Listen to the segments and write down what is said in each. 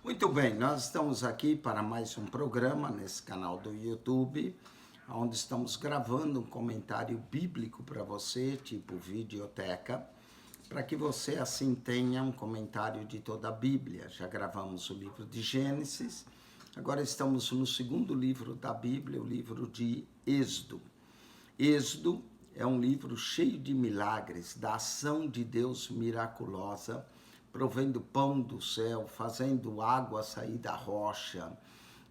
Muito bem, nós estamos aqui para mais um programa nesse canal do YouTube, onde estamos gravando um comentário bíblico para você, tipo videoteca, para que você assim tenha um comentário de toda a Bíblia. Já gravamos o livro de Gênesis, agora estamos no segundo livro da Bíblia, o livro de Êxodo. Êxodo é um livro cheio de milagres, da ação de Deus miraculosa, provendo pão do céu, fazendo água sair da rocha,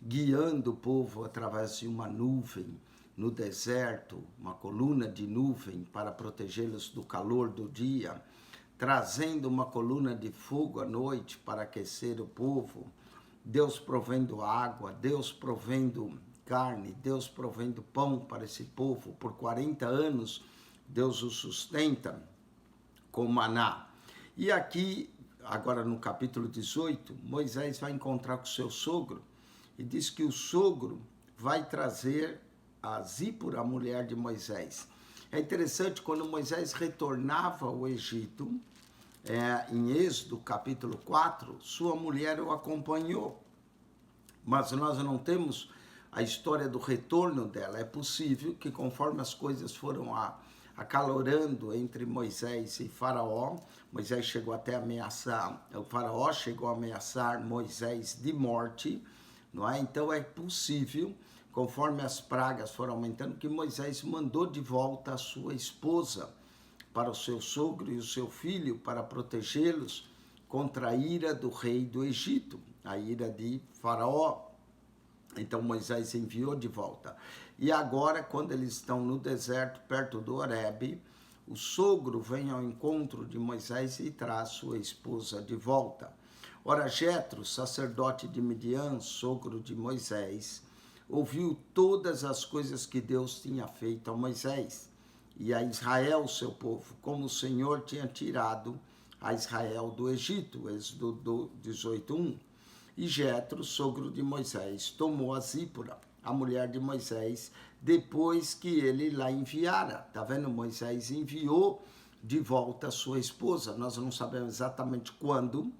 guiando o povo através de uma nuvem no deserto, uma coluna de nuvem para protegê-los do calor do dia, trazendo uma coluna de fogo à noite para aquecer o povo, Deus provendo água, Deus provendo carne, Deus provendo pão para esse povo. Por 40 anos, Deus o sustenta com maná. E aqui, agora no capítulo 18, Moisés vai encontrar com seu sogro e diz que o sogro vai trazer a Zípora, a mulher de Moisés. É interessante, quando Moisés retornava ao Egito, em Êxodo capítulo 4, sua mulher o acompanhou. Mas nós não temos a história do retorno dela. É possível que, conforme as coisas foram acalorando entre Moisés e Faraó, Moisés chegou até a ameaçar, o Faraó chegou a ameaçar Moisés de morte, não é? Então é possível, conforme as pragas foram aumentando, que Moisés mandou de volta a sua esposa para o seu sogro e o seu filho, para protegê-los contra a ira do rei do Egito, a ira de Faraó. Então Moisés enviou de volta. E agora, quando eles estão no deserto, perto do Horebe, o sogro vem ao encontro de Moisés e traz sua esposa de volta. Ora, Jetro, sacerdote de Midian, sogro de Moisés, ouviu todas as coisas que Deus tinha feito a Moisés e a Israel, seu povo, como o Senhor tinha tirado a Israel do Egito. Êxodo 18:1. E Jetro, sogro de Moisés, tomou a Zípora, a mulher de Moisés, depois que ele lá enviara. Tá vendo? Moisés enviou de volta a sua esposa. Nós não sabemos exatamente quando,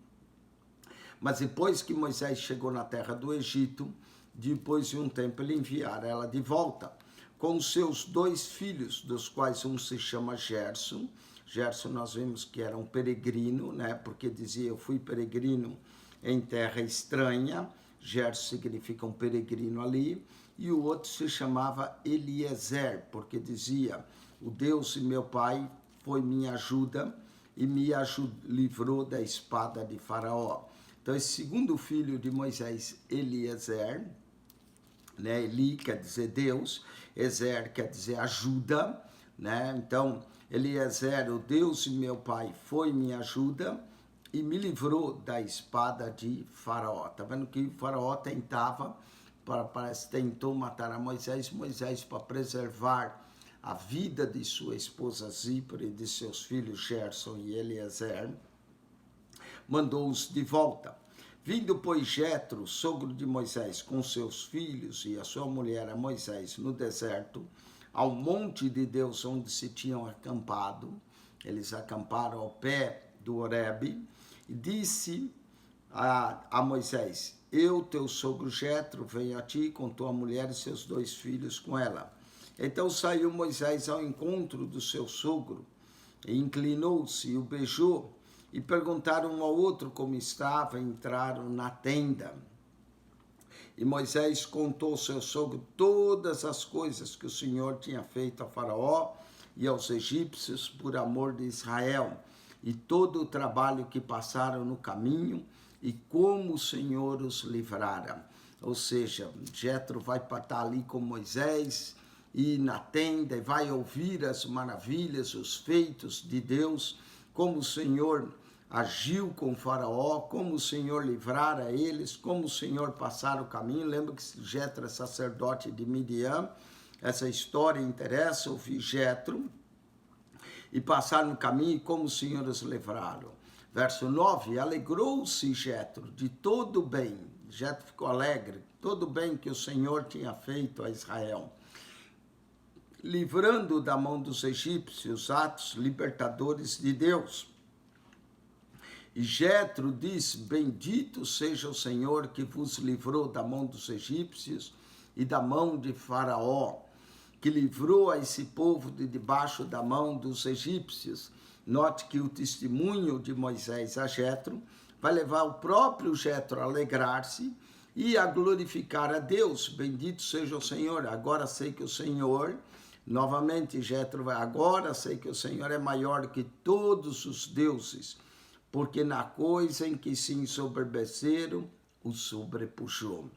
mas depois que Moisés chegou na terra do Egito, depois de um tempo ele enviara ela de volta, com seus 2 filhos, dos quais um se chama Gerson. Gerson nós vimos que era um peregrino, né? Porque dizia, eu fui peregrino em terra estranha. Gerson significa um peregrino ali. E o outro se chamava Eliezer, porque dizia, o Deus de meu pai foi minha ajuda e me livrou da espada de Faraó. Então esse segundo filho de Moisés, Eliezer, né? Eli quer dizer Deus, Ezer quer dizer ajuda, né? Então Eliezer, o Deus de meu pai foi minha ajuda e me livrou da espada de Faraó. Tá vendo que o Faraó tentou matar a Moisés, para preservar a vida de sua esposa Zípora e de seus filhos Gerson e Eliezer, mandou-os de volta. Vindo, pois, Jetro, sogro de Moisés, com seus filhos e a sua mulher a Moisés no deserto, ao monte de Deus onde se tinham acampado, eles acamparam ao pé do Horebe, e disse a Moisés, eu, teu sogro Jetro, venho a ti com tua mulher e seus 2 filhos com ela. Então saiu Moisés ao encontro do seu sogro, e inclinou-se e o beijou, e perguntaram um ao outro como estava, e entraram na tenda. E Moisés contou ao seu sogro todas as coisas que o Senhor tinha feito a Faraó e aos egípcios por amor de Israel, e todo o trabalho que passaram no caminho, e como o Senhor os livrara. Ou seja, Jetro vai estar ali com Moisés, e na tenda, e vai ouvir as maravilhas, os feitos de Deus, como o Senhor agiu com o Faraó, como o Senhor livrara eles, como o Senhor passara o caminho. Lembra que Jetro é sacerdote de Midian, essa história interessa, ouvir Jetro, e passaram no caminho, e como o Senhor os livraram. Verso 9, alegrou-se Jetro de todo o bem, Jetro ficou alegre, todo o bem que o Senhor tinha feito a Israel, livrando da mão dos egípcios, atos libertadores de Deus. E Jetro disse: bendito seja o Senhor que vos livrou da mão dos egípcios e da mão de Faraó, que livrou a esse povo de debaixo da mão dos egípcios. Note que o testemunho de Moisés a Jetro vai levar o próprio Jetro a alegrar-se e a glorificar a Deus. Bendito seja o Senhor. Agora sei que o Senhor, novamente Jetro vai, agora sei que o Senhor é maior que todos os deuses, porque na coisa em que se ensoberbeceram, o sobrepujou.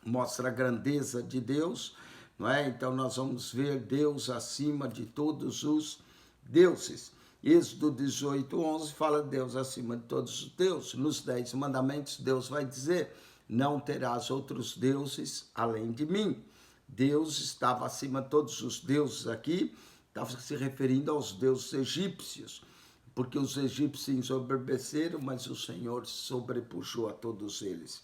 Mostra a grandeza de Deus, não é? Então nós vamos ver Deus acima de todos os deuses. Êxodo 18:11 fala Deus acima de todos os deuses. Nos 10 mandamentos, Deus vai dizer: não terás outros deuses além de mim. Deus estava acima de todos os deuses aqui, estava se referindo aos deuses egípcios, porque os egípcios se ensoberbeceram, mas o Senhor sobrepujou a todos eles.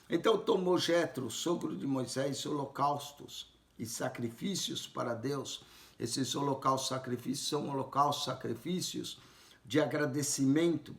Então tomou Jetro, sogro de Moisés, holocaustos e sacrifícios para Deus. Esses holocaustos e sacrifícios são holocaustos e sacrifícios de agradecimento.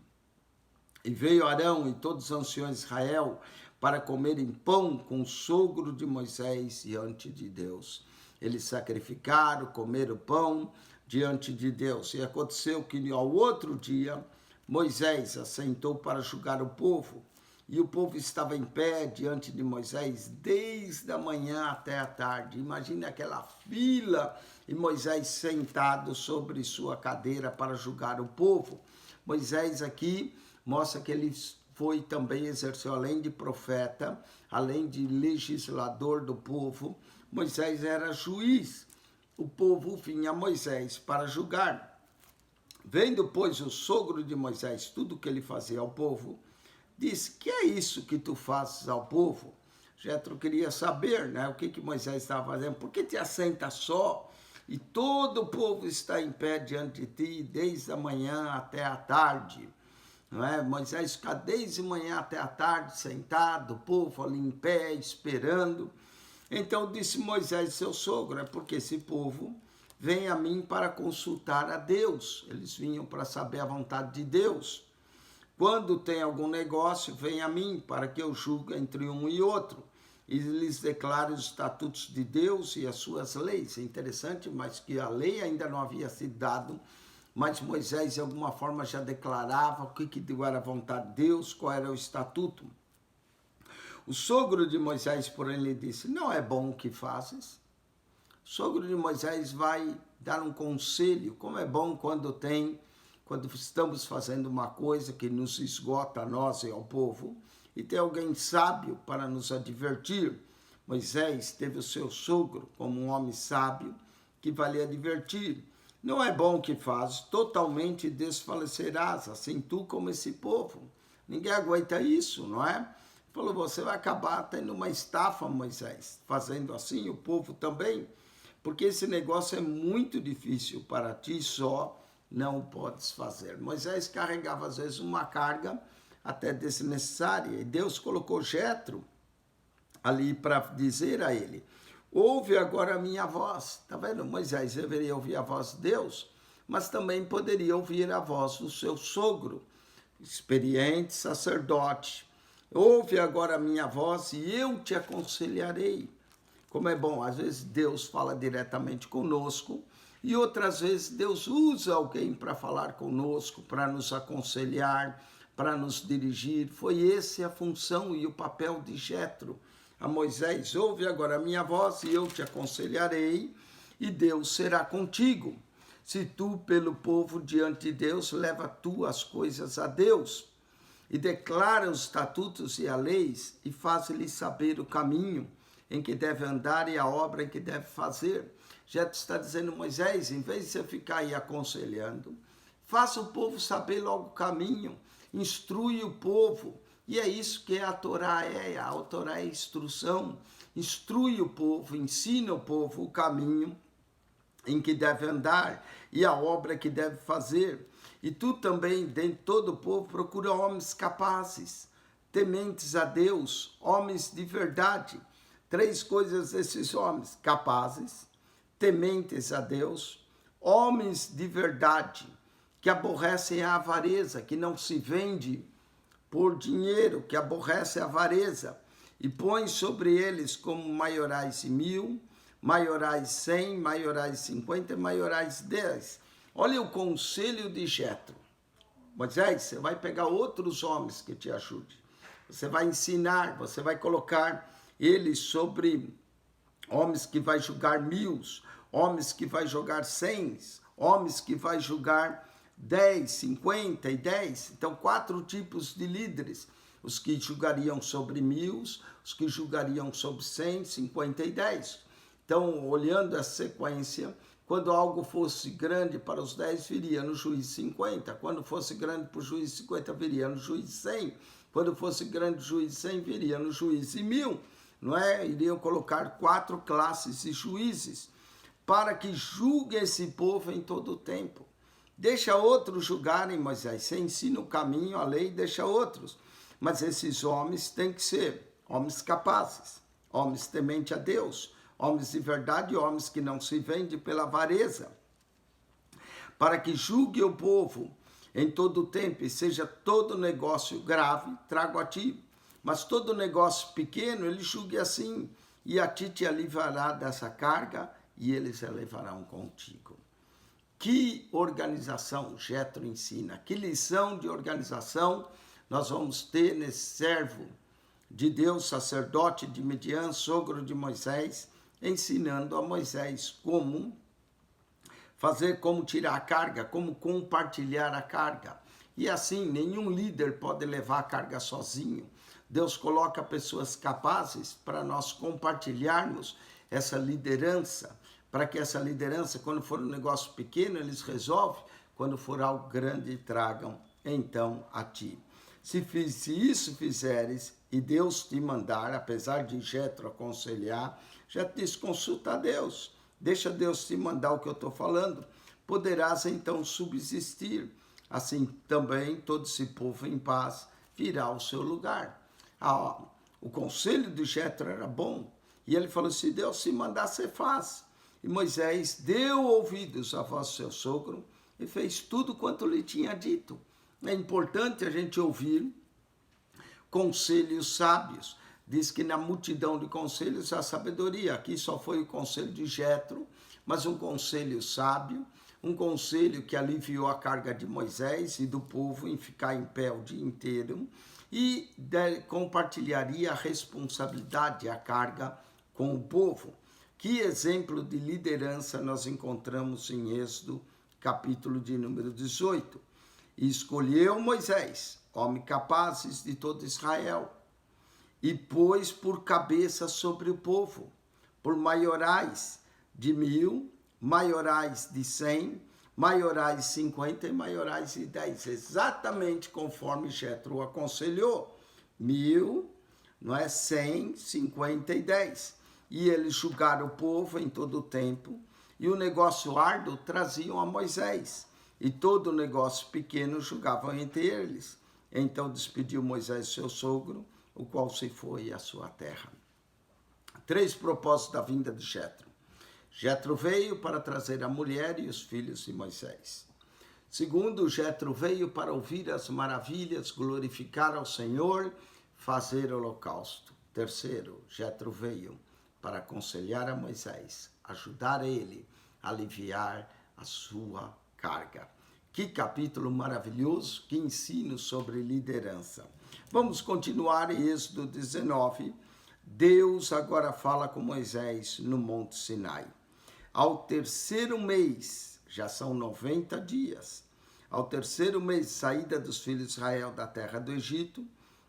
E veio Arão e todos os anciões de Israel para comerem pão com o sogro de Moisés diante de Deus. Eles sacrificaram, comeram pão diante de Deus. E aconteceu que ao outro dia Moisés assentou para julgar o povo. E o povo estava em pé diante de Moisés desde a manhã até a tarde. Imagine aquela fila e Moisés sentado sobre sua cadeira para julgar o povo. Moisés aqui mostra que ele foi também, exerceu além de profeta, além de legislador do povo, Moisés era juiz. O povo vinha a Moisés para julgar. Vendo, pois, o sogro de Moisés tudo o que ele fazia ao povo, disse: que é isso que tu fazes ao povo? Jetro queria saber, né, o que Moisés estava fazendo. Por que te assenta só e todo o povo está em pé diante de ti desde a manhã até a tarde? Não é? Moisés fica desde a manhã até a tarde sentado, o povo ali em pé esperando. Então disse Moisés, seu sogro: é porque esse povo vem a mim para consultar a Deus. Eles vinham para saber a vontade de Deus. Quando tem algum negócio, vem a mim para que eu julgue entre um e outro e lhes declare os estatutos de Deus e as suas leis. É interessante, mas que a lei ainda não havia sido dada, mas Moisés de alguma forma já declarava o que era a vontade de Deus, qual era o estatuto. O sogro de Moisés, porém, lhe disse: não é bom o que fazes. O sogro de Moisés vai dar um conselho, como é bom quando estamos fazendo uma coisa que nos esgota a nós e ao povo, e tem alguém sábio para nos advertir. Moisés teve o seu sogro como um homem sábio que vai lhe advertir. Não é bom o que fazes, totalmente desfalecerás, assim tu como esse povo. Ninguém aguenta isso, não é? Falou: você vai acabar tendo uma estafa, Moisés, fazendo assim, o povo também, porque esse negócio é muito difícil para ti só, não o podes fazer. Moisés carregava às vezes uma carga até desnecessária, e Deus colocou Jetro ali para dizer a ele: ouve agora a minha voz. Está vendo? Moisés deveria ouvir a voz de Deus, mas também poderia ouvir a voz do seu sogro, experiente sacerdote. Ouve agora a minha voz e eu te aconselharei. Como é bom, às vezes Deus fala diretamente conosco e outras vezes Deus usa alguém para falar conosco, para nos aconselhar, para nos dirigir. Foi essa a função e o papel de Jetro a Moisés: ouve agora a minha voz e eu te aconselharei, e Deus será contigo. Se tu, pelo povo diante de Deus, leva tu as coisas a Deus, e declara os estatutos e as leis, e faz-lhes saber o caminho em que deve andar e a obra em que deve fazer. Jetro está dizendo: Moisés, em vez de você ficar aí aconselhando, faça o povo saber logo o caminho, instrui o povo. E é isso que a Torá é. A Torá é instrução. Instrui o povo, ensina o povo o caminho em que deve andar e a obra que deve fazer. E tu também, dentro de todo o povo, procura homens capazes, tementes a Deus, homens de verdade. 3 coisas desses homens: capazes, tementes a Deus, homens de verdade. que aborrecem a avareza, que não se vende por dinheiro, que aborrece a avareza, e põe sobre eles como maiorais 1.000, maiorais 100, maiorais 50 e maiorais 10. Olha o conselho de Jetro. Moisés, você vai pegar outros homens que te ajudem. Você vai ensinar, você vai colocar eles sobre homens que vai julgar 1.000, homens que vai julgar 100, homens que vai julgar 10, 50 e 10. Então, 4 tipos de líderes. Os que julgariam sobre 1.000, os que julgariam sobre 100, 50 e 10. Então, olhando a sequência, quando algo fosse grande para os 10, viria no juiz 50. Quando fosse grande para o juiz 50, viria no juiz 100. Quando fosse grande o juiz 100, viria no juiz 1.000. Não é? Iriam colocar 4 classes de juízes para que julgue esse povo em todo o tempo. Deixa outros julgarem, Moisés. Você ensina o caminho, a lei, deixa outros. Mas esses homens têm que ser homens capazes, homens tementes a Deus, homens de verdade, homens que não se vendem pela avareza, para que julgue o povo em todo o tempo, e seja todo negócio grave, trago a ti, mas todo negócio pequeno, ele julgue assim, e a ti te aliviará dessa carga, e eles a levarão contigo. Que organização Jetro ensina, que lição de organização nós vamos ter nesse servo de Deus, sacerdote de Midian, sogro de Moisés, ensinando a Moisés como fazer, como tirar a carga, como compartilhar a carga. E assim, nenhum líder pode levar a carga sozinho. Deus coloca pessoas capazes para nós compartilharmos essa liderança, para que essa liderança, quando for um negócio pequeno, eles resolvem, quando for algo grande, tragam então a ti. Se isso fizeres, e Deus te mandar, apesar de Jetro aconselhar, Jetro diz, consulta a Deus, deixa Deus te mandar o que eu estou falando, poderás então subsistir. Assim também todo esse povo em paz virá ao seu lugar. O conselho de Jetro era bom, e ele falou, se Deus te mandar, você faz. E Moisés deu ouvidos à voz do seu sogro e fez tudo quanto lhe tinha dito. É importante a gente ouvir conselhos sábios. Diz que na multidão de conselhos há sabedoria. Aqui só foi o conselho de Jetro, mas um conselho sábio, um conselho que aliviou a carga de Moisés e do povo em ficar em pé o dia inteiro e compartilharia a responsabilidade, a carga com o povo. Que exemplo de liderança nós encontramos em Êxodo, capítulo de número 18. E escolheu Moisés, homens capazes de todo Israel, e pôs por cabeça sobre o povo, por maiorais de 1.000, maiorais de 100, maiorais 50 e maiorais de 10, exatamente conforme Jetro aconselhou, 1.000, não é, 100, 50 e 10. E eles julgaram o povo em todo o tempo, e o negócio árduo traziam a Moisés, e todo o negócio pequeno julgavam entre eles. Então despediu Moisés seu sogro, o qual se foi à sua terra. 3 propósitos da vinda de Jetro. Jetro veio para trazer a mulher e os filhos de Moisés. Segundo, Jetro veio para ouvir as maravilhas, glorificar ao Senhor, fazer holocausto. Terceiro, Jetro veio para aconselhar a Moisés, ajudar ele a aliviar a sua carga. Que capítulo maravilhoso, que ensino sobre liderança. Vamos continuar em Êxodo 19. Deus agora fala com Moisés no Monte Sinai. Ao 3º mês, já são 90 dias, ao 3º mês, saída dos filhos de Israel da terra do Egito,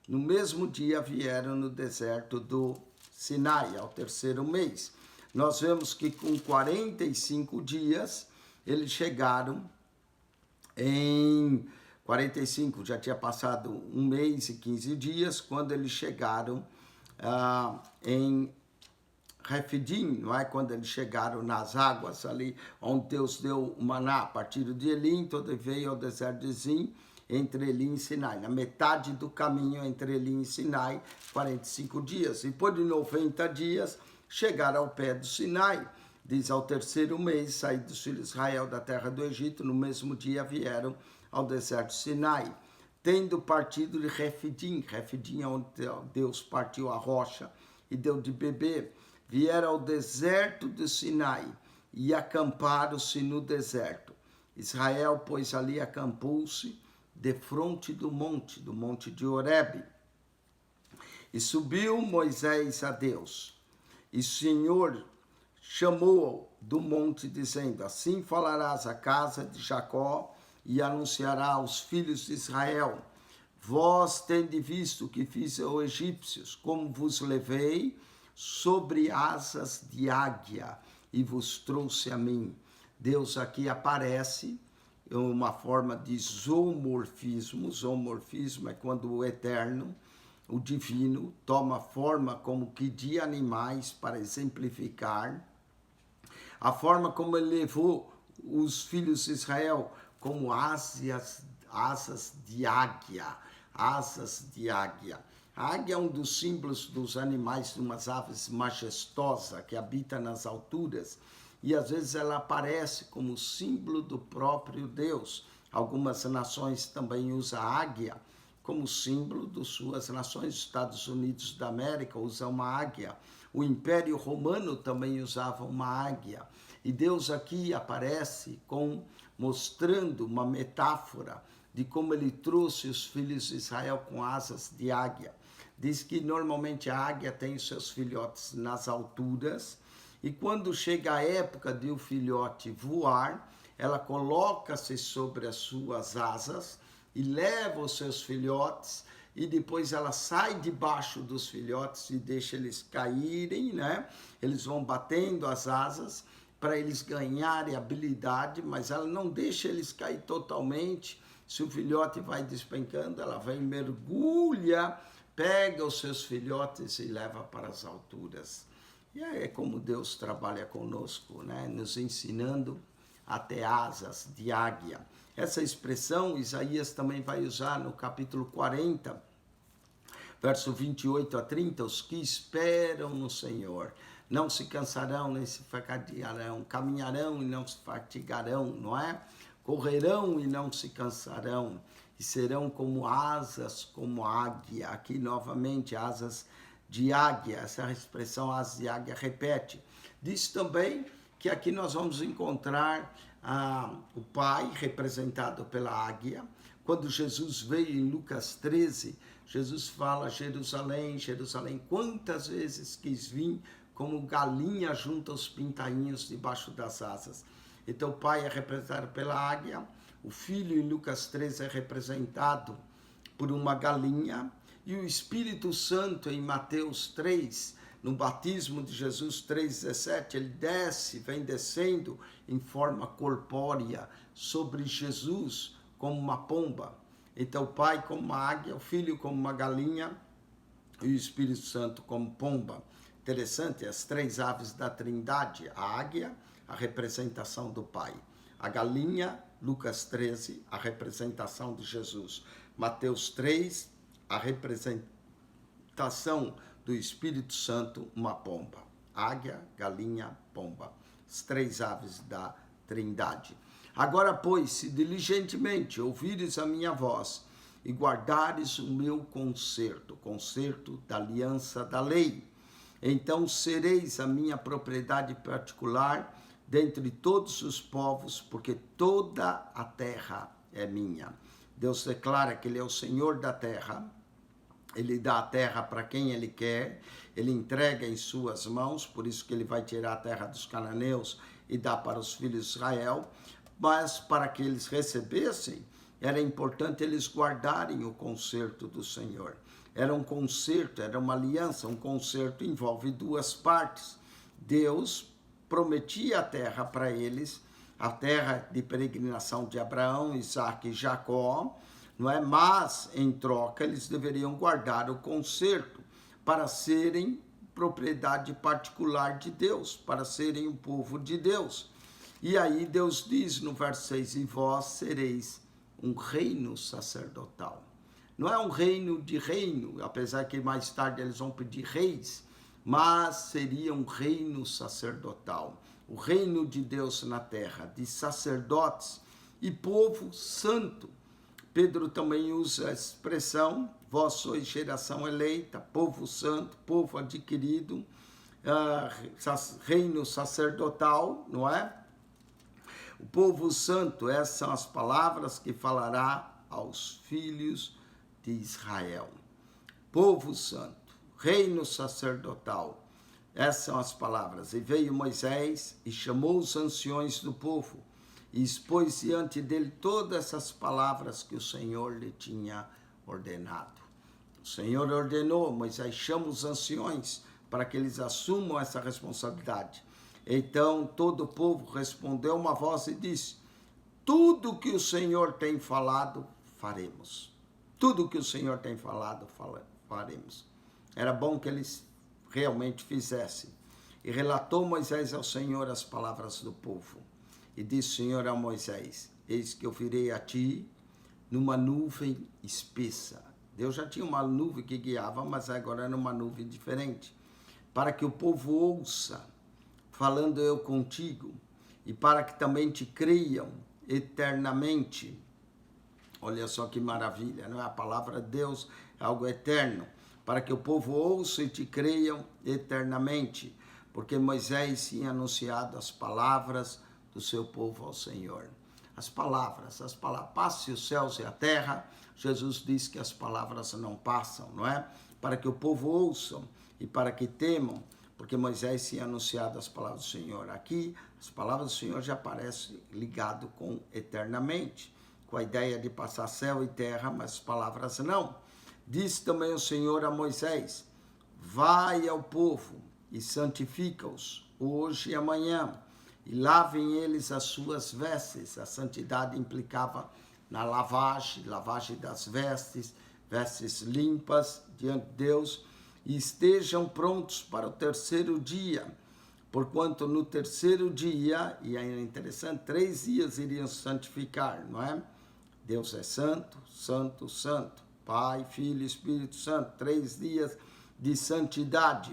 no mesmo dia vieram no deserto do Sinai, ao 3º mês. Nós vemos que com 45 dias, eles chegaram em 45, já tinha passado 1 mês e 15 dias, quando eles chegaram em Refidim, não é? Quando eles chegaram nas águas ali, onde Deus deu o maná, a partir de Elim, todo veio ao deserto de Zim, entre Elim e Sinai, na metade do caminho entre Elim e Sinai, 45 dias. E depois de 90 dias, chegaram ao pé do Sinai. diz, ao terceiro mês, saíram dos filhos de Israel da terra do Egito, no mesmo dia vieram ao deserto Sinai, tendo partido de Refidim. Refidim é onde Deus partiu a rocha e deu de beber. Vieram ao deserto de Sinai e acamparam-se no deserto. Israel, pois, ali acampou-se defronte do monte de Horebe. E subiu Moisés a Deus, e o Senhor chamou-o do monte, dizendo, assim falarás à casa de Jacó e anunciará aos filhos de Israel, vós tende visto que fiz aos egípcios, como vos levei sobre asas de águia e vos trouxe a mim. Deus aqui aparece em uma forma de zoomorfismo. Zoomorfismo é quando o eterno, o divino, toma forma como que de animais para exemplificar a forma como ele levou os filhos de Israel como asas de águia, asas de águia. A águia é um dos símbolos dos animais, de umas aves majestosas que habita nas alturas, e às vezes ela aparece como símbolo do próprio Deus. Algumas nações também usam a águia como símbolo de suas nações. Os Estados Unidos da América usam uma águia. O Império Romano também usava uma águia. E Deus aqui aparece mostrando uma metáfora de como ele trouxe os filhos de Israel com asas de águia. Diz que normalmente a águia tem os seus filhotes nas alturas, e quando chega a época de o filhote voar, ela coloca-se sobre as suas asas e leva os seus filhotes, e depois ela sai debaixo dos filhotes e deixa eles caírem, né? Eles vão batendo as asas para eles ganharem habilidade, mas ela não deixa eles cair totalmente. Se o filhote vai despencando, ela vem, mergulha, pega os seus filhotes e leva para as alturas. E é como Deus trabalha conosco, né? Nos ensinando a ter asas de águia. Essa expressão Isaías também vai usar no capítulo 40, verso 28 a 30, os que esperam no Senhor não se cansarão nem se fatigarão, caminharão e não se fatigarão, não é? Correrão e não se cansarão, e serão como asas, como águia. Aqui novamente, asas de águia, essa expressão asas de águia repete. Diz também que aqui nós vamos encontrar o Pai representado pela águia. Quando Jesus veio em Lucas 13, Jesus fala, Jerusalém, Jerusalém, quantas vezes quis vir como galinha junto aos pintainhos debaixo das asas. Então o Pai é representado pela águia, o Filho em Lucas 13 é representado por uma galinha, e o Espírito Santo em Mateus 3, no batismo de Jesus 3,17, ele desce, vem descendo em forma corpórea sobre Jesus como uma pomba. Então o Pai como uma águia, o Filho como uma galinha e o Espírito Santo como pomba. Interessante, as três aves da Trindade, a águia, a representação do Pai. A galinha, Lucas 13, a representação de Jesus. Mateus 3, a representação do Espírito Santo, uma pomba. Águia, galinha, pomba. As três aves da Trindade. Agora, pois, se diligentemente ouvires a minha voz e guardares o meu concerto da aliança da lei, então sereis a minha propriedade particular dentre todos os povos, porque toda a terra é minha. Deus declara que ele é o Senhor da terra, ele dá a terra para quem ele quer, ele entrega em suas mãos, por isso que ele vai tirar a terra dos cananeus e dar para os filhos de Israel, mas para que eles recebessem, era importante eles guardarem o concerto do Senhor. Era um concerto, era uma aliança, um concerto envolve duas partes. Deus prometia a terra para eles, a terra de peregrinação de Abraão, Isaque e Jacó, não é? Mas, em troca, eles deveriam guardar o concerto para serem propriedade particular de Deus, para serem o povo de Deus. E aí Deus diz no verso 6, e vós sereis um reino sacerdotal. Não é um reino de reino, apesar que mais tarde eles vão pedir reis, mas seria um reino sacerdotal. o reino de Deus na terra, de sacerdotes e povo santo. Pedro também usa a expressão, vós sois geração eleita, povo santo, povo adquirido, reino sacerdotal, não é? O povo santo, essas são as palavras que falará aos filhos de Israel. Povo santo, reino sacerdotal, essas são as palavras. E veio Moisés e chamou os anciões do povo e expôs diante dele todas essas palavras que o Senhor lhe tinha ordenado. O Senhor ordenou, Moisés chama os anciões para que eles assumam essa responsabilidade. Então todo o povo respondeu uma voz e disse, tudo que o Senhor tem falado, faremos. Tudo que o Senhor tem falado, faremos. Era bom que eles realmente fizessem. E relatou Moisés ao Senhor as palavras do povo. E disse o Senhor a Moisés, eis que eu virei a ti numa nuvem espessa. Deus já tinha uma nuvem que guiava, mas agora era uma nuvem diferente. Para que o povo ouça, falando eu contigo, e para que também te creiam eternamente. Olha só que maravilha, não é? A palavra de Deus é algo eterno. Para que o povo ouça e te creiam eternamente. Porque Moisés tinha anunciado as palavras do seu povo ao Senhor. As palavras, passe os céus e a terra. Jesus diz que as palavras não passam, não é? Para que o povo ouçam e para que temam, porque Moisés tinha anunciado as palavras do Senhor. Aqui, as palavras do Senhor já aparecem ligado com eternamente, com a ideia de passar céu e terra, mas as palavras não. Disse também o Senhor a Moisés, vai ao povo e santifica-os hoje e amanhã, e lavem eles as suas vestes. A santidade implicava na lavagem das vestes, vestes limpas diante de Deus, e estejam prontos para o terceiro dia, porquanto no terceiro dia, e é interessante, 3 dias iriam santificar, não é? Deus é santo, santo, santo, Pai, Filho e Espírito Santo, 3 dias de santidade.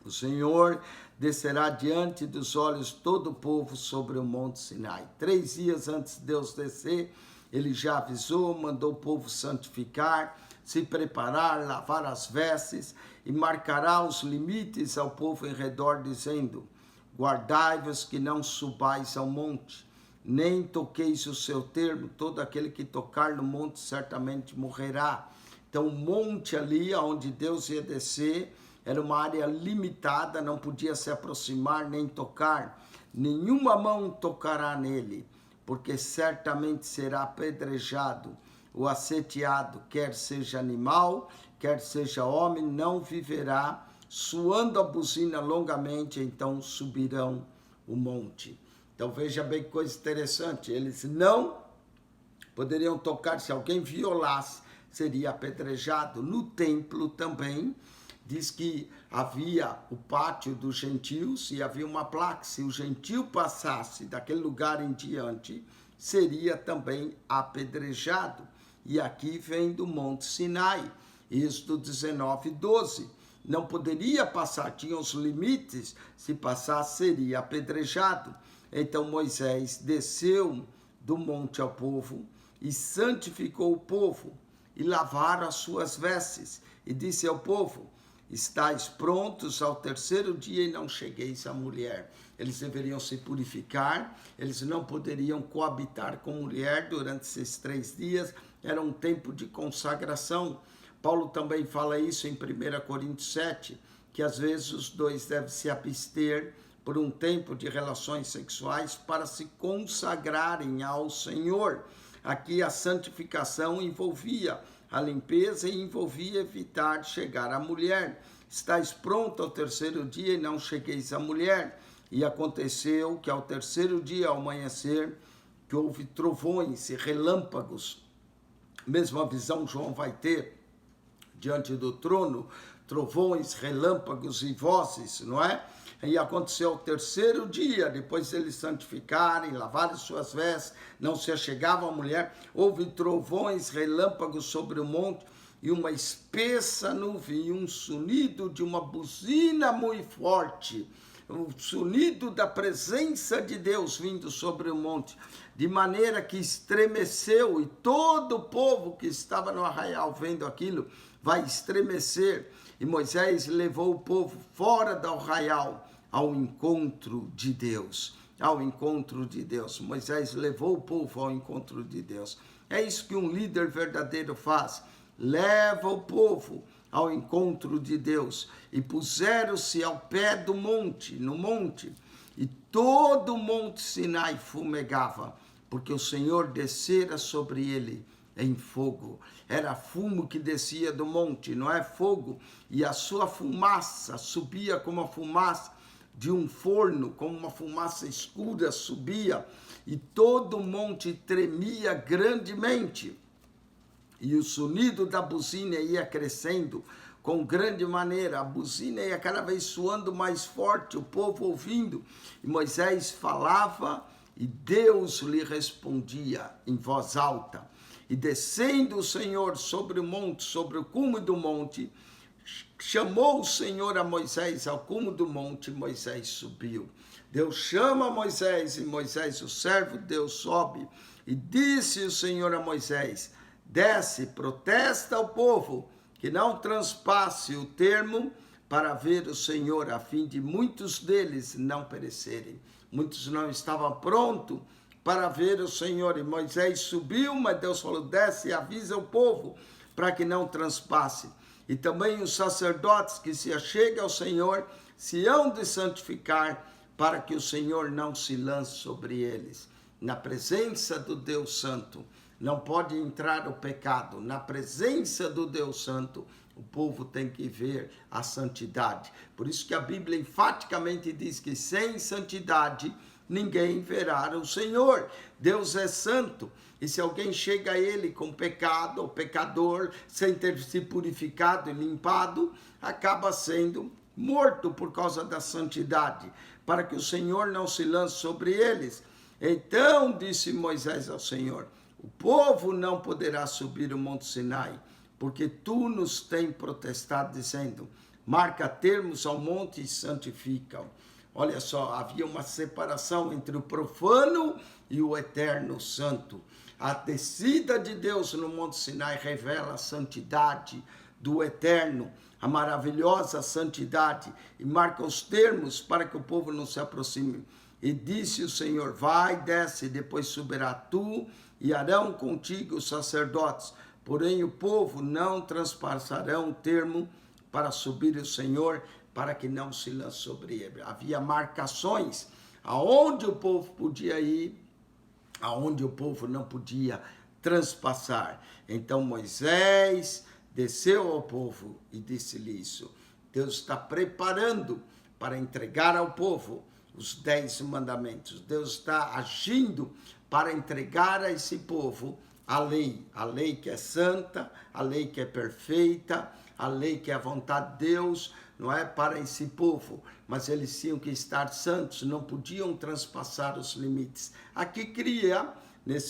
O Senhor descerá diante dos olhos todo o povo sobre o monte Sinai. 3 dias antes de Deus descer, ele já avisou, mandou o povo santificar, se preparar, lavar as vestes e marcará os limites ao povo em redor, dizendo, guardai-vos que não subais ao monte, nem toqueis o seu termo, todo aquele que tocar no monte certamente morrerá. Então o monte ali, onde Deus ia descer, era uma área limitada, não podia se aproximar nem tocar, nenhuma mão tocará nele, porque certamente será apedrejado, ou asseteado, quer seja animal, quer seja homem, não viverá, suando a buzina longamente, então subirão o monte. Então veja bem que coisa interessante, eles não poderiam tocar, se alguém violasse, seria apedrejado. No templo também, diz que havia o pátio dos gentios e havia uma placa, se o gentio passasse daquele lugar em diante, seria também apedrejado. E aqui vem do Monte Sinai, Êxodo 19:12. Não poderia passar, tinha os limites, se passasse seria apedrejado. Então Moisés desceu do monte ao povo e santificou o povo e lavaram as suas vestes. E disse ao povo, estáis prontos ao terceiro dia e não chegueis à mulher. Eles deveriam se purificar, eles não poderiam coabitar com mulher durante esses 3 dias, era um tempo de consagração. Paulo também fala isso em 1 Coríntios 7, que às vezes os dois devem se abster por um tempo de relações sexuais para se consagrarem ao Senhor. Aqui a santificação envolvia a limpeza e envolvia evitar chegar à mulher. Estais pronto ao terceiro dia e não chegueis à mulher. E aconteceu que ao terceiro dia, ao amanhecer, que houve trovões e relâmpagos. Mesma visão João vai ter diante do trono, trovões, relâmpagos e vozes, não é? E aconteceu ao terceiro dia, depois eles santificarem, lavarem suas vestes, não se achegavam à mulher, houve trovões, relâmpagos sobre o monte, e uma espessa nuvem, e um sonido de uma buzina muito forte. o sonido da presença de Deus vindo sobre o monte, de maneira que estremeceu, e todo o povo que estava no arraial vendo aquilo vai estremecer. E Moisés levou o povo fora do arraial ao encontro de Deus. Ao encontro de Deus. Moisés levou o povo ao encontro de Deus. É isso que um líder verdadeiro faz. Leva o povo ao encontro de Deus. E puseram-se ao pé do monte, no monte, e todo o monte Sinai fumegava, porque o Senhor descera sobre ele em fogo. Era fumo que descia do monte, não é fogo. E a sua fumaça subia como a fumaça de um forno, como uma fumaça escura subia, e todo o monte tremia grandemente. E o sonido da buzina ia crescendo com grande maneira. A buzina ia cada vez soando mais forte, o povo ouvindo. E Moisés falava e Deus lhe respondia em voz alta. E descendo o Senhor sobre o monte, sobre o cume do monte, chamou o Senhor a Moisés ao cume do monte, Moisés subiu. Deus chama Moisés, e Moisés, o servo de Deus, sobe. E disse o Senhor a Moisés: desce, protesta ao povo, que não transpasse o termo, para ver o Senhor, a fim de muitos deles não perecerem. Muitos não estavam prontos para ver o Senhor. E Moisés subiu, mas Deus falou: desce e avisa o povo, para que não transpasse. E também os sacerdotes que se achegam ao Senhor se hão de santificar, para que o Senhor não se lance sobre eles. Na presença do Deus Santo não pode entrar o pecado. Na presença do Deus Santo, o povo tem que ver a santidade. Por isso que a Bíblia enfaticamente diz que sem santidade ninguém verá o Senhor. Deus é santo. E se alguém chega a ele com pecado, ou pecador, sem ter se purificado e limpado, acaba sendo morto por causa da santidade, para que o Senhor não se lance sobre eles. Então disse Moisés ao Senhor: o povo não poderá subir o monte Sinai, porque tu nos tens protestado, dizendo: marca termos ao monte e santifica-o. Olha só, havia uma separação entre o profano e o eterno santo. A descida de Deus no Monte Sinai revela a santidade do eterno, a maravilhosa santidade, e marca os termos para que o povo não se aproxime. E disse o Senhor: vai, desce, depois subirá tu, e Arão contigo os sacerdotes. Porém o povo não transpassarão o termo para subir o Senhor, para que não se lance sobre ele. Havia marcações aonde o povo podia ir, aonde o povo não podia transpassar. Então Moisés desceu ao povo e disse-lhe isso. Deus está preparando para entregar ao povo os 10 mandamentos. Deus está agindo para entregar a esse povo a lei que é santa, a lei que é perfeita, a lei que é a vontade de Deus, não é para esse povo, mas eles tinham que estar santos, não podiam transpassar os limites. Aqui cria,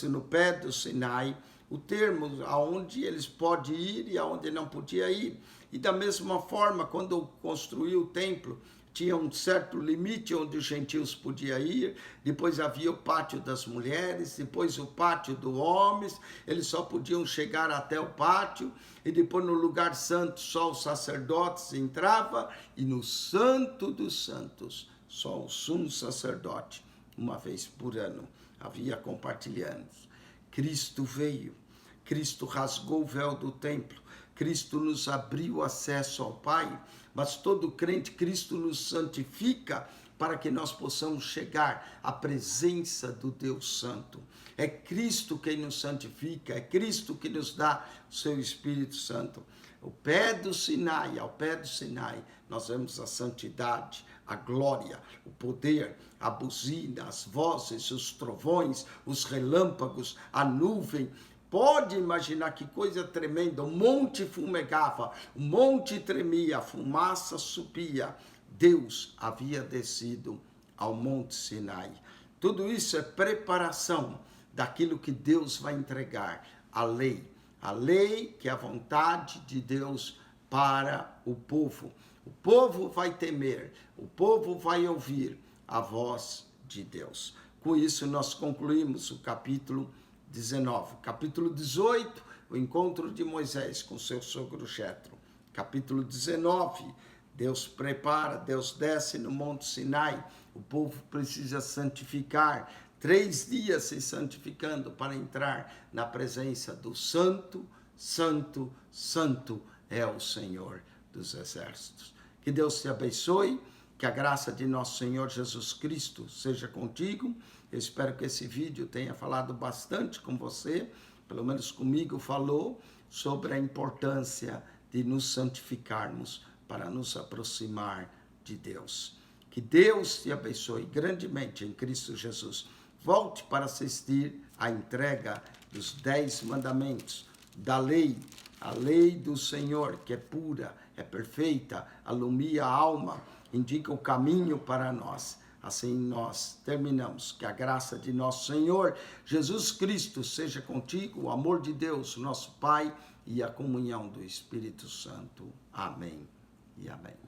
no pé do Sinai, o termo aonde eles podem ir e aonde não podia ir. E da mesma forma, quando construiu o templo, tinha um certo limite onde os gentios podiam ir, depois havia o pátio das mulheres, depois o pátio dos homens, eles só podiam chegar até o pátio, e depois no lugar santo só os sacerdotes entravam, e no santo dos santos só o sumo sacerdote, uma vez por ano, havia compartilhando. Cristo veio, Cristo rasgou o véu do templo, Cristo nos abriu acesso ao Pai, mas todo crente, Cristo nos santifica para que nós possamos chegar à presença do Deus Santo. É Cristo quem nos santifica, é Cristo que nos dá o seu Espírito Santo. Ao pé do Sinai, nós vemos a santidade, a glória, o poder, a buzina, as vozes, os trovões, os relâmpagos, a nuvem. Pode imaginar que coisa tremenda, o monte fumegava, o monte tremia, a fumaça subia. Deus havia descido ao monte Sinai. Tudo isso é preparação daquilo que Deus vai entregar, a lei que é a vontade de Deus para o povo. O povo vai temer, o povo vai ouvir a voz de Deus. Com isso, nós concluímos o capítulo 19. Capítulo 18, o encontro de Moisés com seu sogro Jetro. Capítulo 19, Deus prepara, Deus desce no Monte Sinai. O povo precisa santificar. 3 dias se santificando para entrar na presença do Santo, Santo, Santo é o Senhor dos Exércitos. Que Deus te abençoe, que a graça de nosso Senhor Jesus Cristo seja contigo. Eu espero que esse vídeo tenha falado bastante com você, pelo menos comigo falou, sobre a importância de nos santificarmos para nos aproximar de Deus. Que Deus te abençoe grandemente em Cristo Jesus. Volte para assistir à entrega dos 10 mandamentos, da lei, a lei do Senhor, que é pura, é perfeita, alumia a alma, indica o caminho para nós. Assim nós terminamos. Que a graça de nosso Senhor Jesus Cristo seja contigo, o amor de Deus, nosso Pai, e a comunhão do Espírito Santo. Amém e amém.